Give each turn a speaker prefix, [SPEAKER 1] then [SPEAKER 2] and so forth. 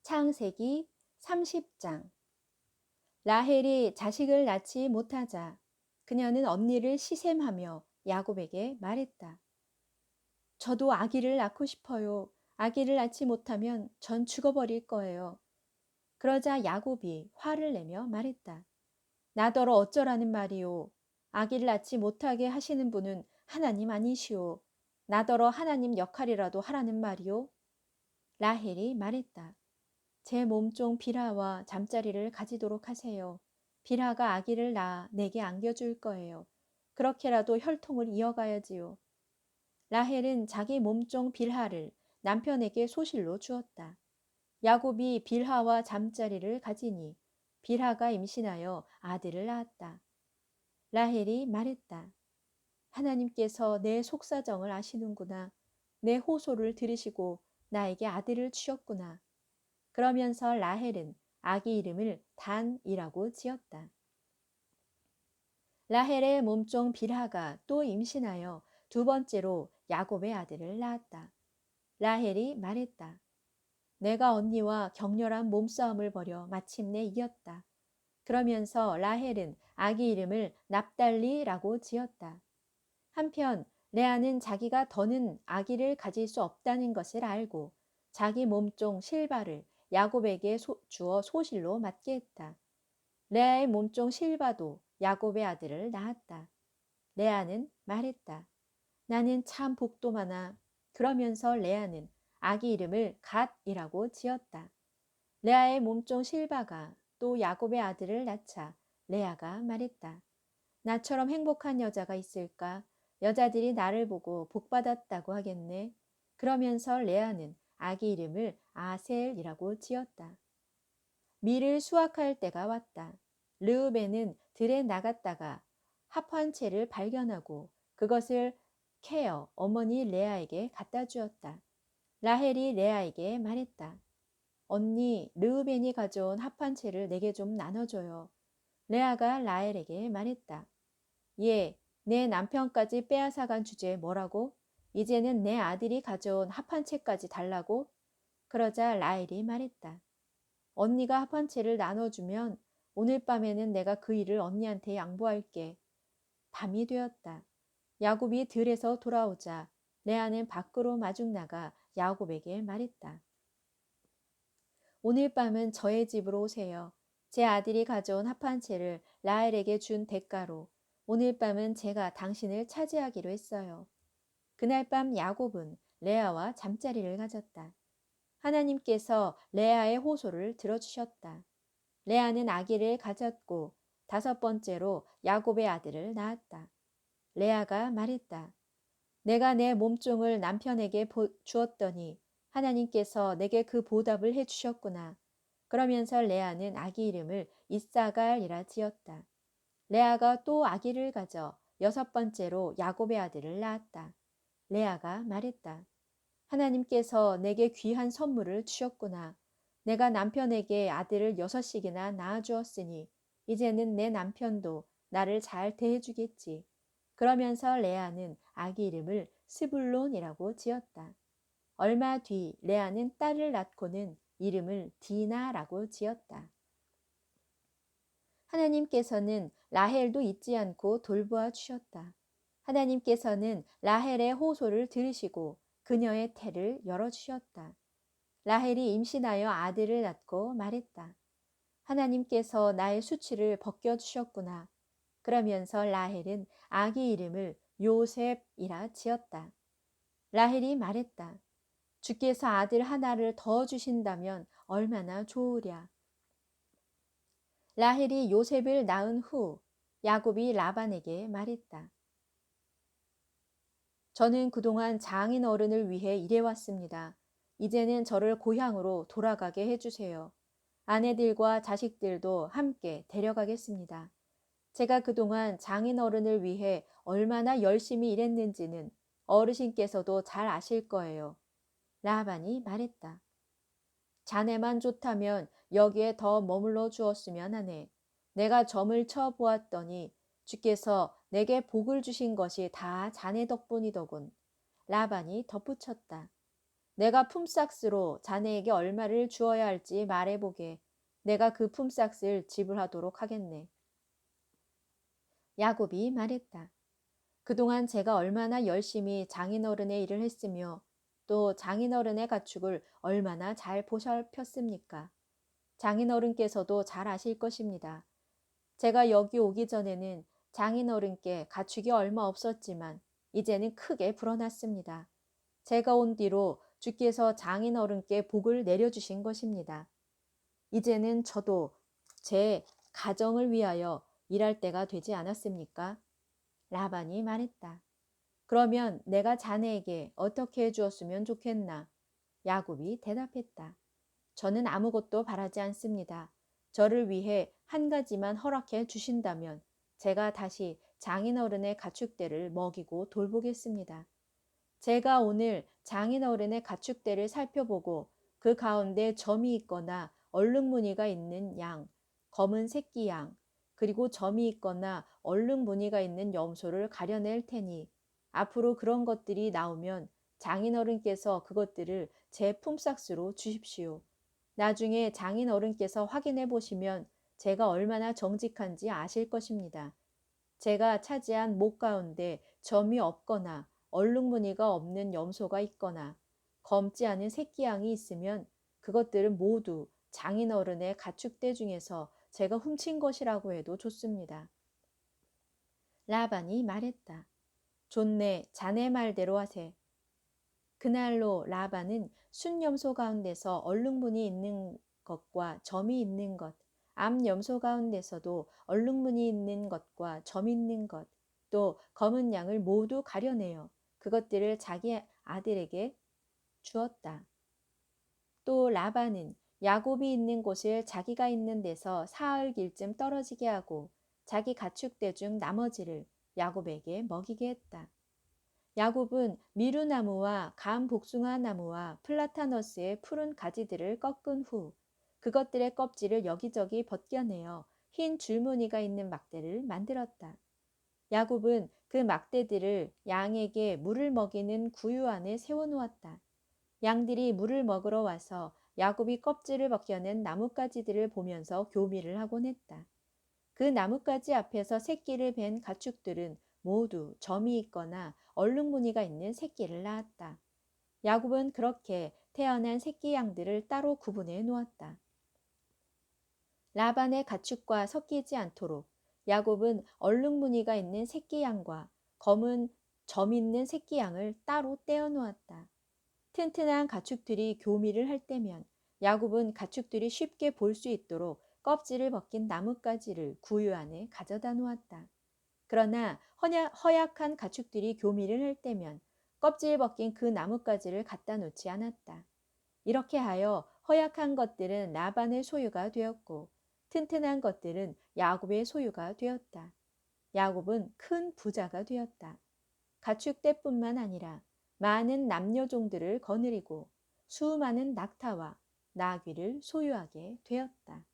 [SPEAKER 1] 창세기 30장. 라헬이 자식을 낳지 못하자 그녀는 언니를 시샘하며 야곱에게 말했다. 저도 아기를 낳고 싶어요. 아기를 낳지 못하면 전 죽어버릴 거예요. 그러자 야곱이 화를 내며 말했다. 나더러 어쩌라는 말이오. 아기를 낳지 못하게 하시는 분은 하나님 아니시오. 나더러 하나님 역할이라도 하라는 말이오. 라헬이 말했다. 제 몸종 빌하와 잠자리를 가지도록 하세요. 빌하가 아기를 낳아 내게 안겨줄 거예요. 그렇게라도 혈통을 이어가야지요. 라헬은 자기 몸종 빌하를 남편에게 소실로 주었다. 야곱이 빌하와 잠자리를 가지니 빌하가 임신하여 아들을 낳았다. 라헬이 말했다. 하나님께서 내 속사정을 아시는구나. 내 호소를 들으시고 나에게 아들을 주셨구나. 그러면서 라헬은 아기 이름을 단이라고 지었다. 라헬의 몸종 빌하가 또 임신하여 두 번째로 야곱의 아들을 낳았다. 라헬이 말했다. 내가 언니와 격렬한 몸싸움을 벌여 마침내 이겼다. 그러면서 라헬은 아기 이름을 납달리라고 지었다. 한편 레아는 자기가 더는 아기를 가질 수 없다는 것을 알고 자기 몸종 실바를 야곱에게 주어 소실로 맡게 했다. 레아의 몸종 실바도 야곱의 아들을 낳았다. 레아는 말했다. 나는 참 복도 많아. 그러면서 레아는 아기 이름을 갓이라고 지었다. 레아의 몸종 실바가 또 야곱의 아들을 낳자 레아가 말했다. 나처럼 행복한 여자가 있을까? 여자들이 나를 보고 복받았다고 하겠네. 그러면서 레아는 아기 이름을 아셀이라고 지었다. 밀을 수확할 때가 왔다. 르우벤은 들에 나갔다가 합한 채를 발견하고 그것을 케어 어머니 레아에게 갖다 주었다. 라헬이 레아에게 말했다. 언니 르우벤이 가져온 합한 채를 내게 좀 나눠줘요. 레아가 라헬에게 말했다. 예, 내 남편까지 빼앗아간 주제에 뭐라고? 이제는 내 아들이 가져온 합한 채까지 달라고? 그러자 라헬이 말했다. 언니가 합한 채를 나눠주면 오늘 밤에는 내가 그 일을 언니한테 양보할게. 밤이 되었다. 야곱이 들에서 돌아오자 레아는 밖으로 마중 나가 야곱에게 말했다. 오늘 밤은 저의 집으로 오세요. 제 아들이 가져온 합한 채를 라헬에게 준 대가로 오늘 밤은 제가 당신을 차지하기로 했어요. 그날 밤 야곱은 레아와 잠자리를 가졌다. 하나님께서 레아의 호소를 들어주셨다. 레아는 아기를 가졌고 다섯 번째로 야곱의 아들을 낳았다. 레아가 말했다. 내가 내 몸종을 남편에게 주었더니 하나님께서 내게 그 보답을 해주셨구나. 그러면서 레아는 아기 이름을 이사갈이라 지었다. 레아가 또 아기를 가져 여섯 번째로 야곱의 아들을 낳았다. 레아가 말했다. 하나님께서 내게 귀한 선물을 주셨구나. 내가 남편에게 아들을 6씩이나 낳아주었으니 이제는 내 남편도 나를 잘 대해주겠지. 그러면서 레아는 아기 이름을 스불론이라고 지었다. 얼마 뒤 레아는 딸을 낳고는 이름을 디나라고 지었다. 하나님께서는 라헬도 잊지 않고 돌보아 주셨다. 하나님께서는 라헬의 호소를 들으시고 그녀의 태를 열어주셨다. 라헬이 임신하여 아들을 낳고 말했다. 하나님께서 나의 수치를 벗겨주셨구나. 그러면서 라헬은 아기 이름을 요셉이라 지었다. 라헬이 말했다. 주께서 아들 하나를 더 주신다면 얼마나 좋으랴. 라헬이 요셉을 낳은 후 야곱이 라반에게 말했다. 저는 그동안 장인 어른을 위해 일해왔습니다. 이제는 저를 고향으로 돌아가게 해주세요. 아내들과 자식들도 함께 데려가겠습니다. 제가 그동안 장인 어른을 위해 얼마나 열심히 일했는지는 어르신께서도 잘 아실 거예요. 라반이 말했다. 자네만 좋다면 여기에 더 머물러 주었으면 하네. 내가 점을 쳐 보았더니 주께서 내게 복을 주신 것이 다 자네 덕분이더군. 라반이 덧붙였다. 내가 품삯으로 자네에게 얼마를 주어야 할지 말해보게. 내가 그 품삯을 지불하도록 하겠네. 야곱이 말했다. 그동안 제가 얼마나 열심히 장인어른의 일을 했으며 또 장인어른의 가축을 얼마나 잘 보살폈습니까? 장인어른께서도 잘 아실 것입니다. 제가 여기 오기 전에는 장인어른께 가축이 얼마 없었지만 이제는 크게 불어났습니다. 제가 온 뒤로 주께서 장인어른께 복을 내려주신 것입니다. 이제는 저도 제 가정을 위하여 일할 때가 되지 않았습니까? 라반이 말했다. 그러면 내가 자네에게 어떻게 해주었으면 좋겠나? 야곱이 대답했다. 저는 아무것도 바라지 않습니다. 저를 위해 한 가지만 허락해 주신다면 제가 다시 장인어른의 가축대를 먹이고 돌보겠습니다. 제가 오늘 장인어른의 가축대를 살펴보고 그 가운데 점이 있거나 얼룩무늬가 있는 양, 검은 새끼 양, 그리고 점이 있거나 얼룩무늬가 있는 염소를 가려낼 테니 앞으로 그런 것들이 나오면 장인어른께서 그것들을 제 품삯으로 주십시오. 나중에 장인어른께서 확인해 보시면 제가 얼마나 정직한지 아실 것입니다. 제가 차지한 목 가운데 점이 없거나 얼룩무늬가 없는 염소가 있거나 검지 않은 새끼양이 있으면 그것들은 모두 장인어른의 가축대 중에서 제가 훔친 것이라고 해도 좋습니다. 라반이 말했다. 좋네, 자네 말대로 하세. 그날로 라반은 순염소 가운데서 얼룩무늬 있는 것과 점이 있는 것, 암염소 가운데서도 얼룩무늬 있는 것과 점 있는 것, 또 검은 양을 모두 가려내어 그것들을 자기 아들에게 주었다. 또 라반은 야곱이 있는 곳을 자기가 있는 데서 사흘 길쯤 떨어지게 하고 자기 가축대 중 나머지를 야곱에게 먹이게 했다. 야곱은 미루나무와 감복숭아 나무와 플라타너스의 푸른 가지들을 꺾은 후 그것들의 껍질을 여기저기 벗겨내어 흰 줄무늬가 있는 막대를 만들었다. 야곱은 그 막대들을 양에게 물을 먹이는 구유 안에 세워놓았다. 양들이 물을 먹으러 와서 야곱이 껍질을 벗겨낸 나뭇가지들을 보면서 교미를 하곤 했다. 그 나뭇가지 앞에서 새끼를 벤 가축들은 모두 점이 있거나 얼룩무늬가 있는 새끼를 낳았다. 야곱은 그렇게 태어난 새끼 양들을 따로 구분해 놓았다. 라반의 가축과 섞이지 않도록 야곱은 얼룩무늬가 있는 새끼 양과 검은 점 있는 새끼 양을 따로 떼어 놓았다. 튼튼한 가축들이 교미를 할 때면 야곱은 가축들이 쉽게 볼 수 있도록 껍질을 벗긴 나뭇가지를 구유 안에 가져다 놓았다. 그러나 허약한 가축들이 교미를 할 때면 껍질 벗긴 그 나뭇가지를 갖다 놓지 않았다. 이렇게 하여 허약한 것들은 라반의 소유가 되었고 튼튼한 것들은 야곱의 소유가 되었다. 야곱은 큰 부자가 되었다. 가축대뿐만 아니라 많은 남녀종들을 거느리고 수많은 낙타와 나귀를 소유하게 되었다.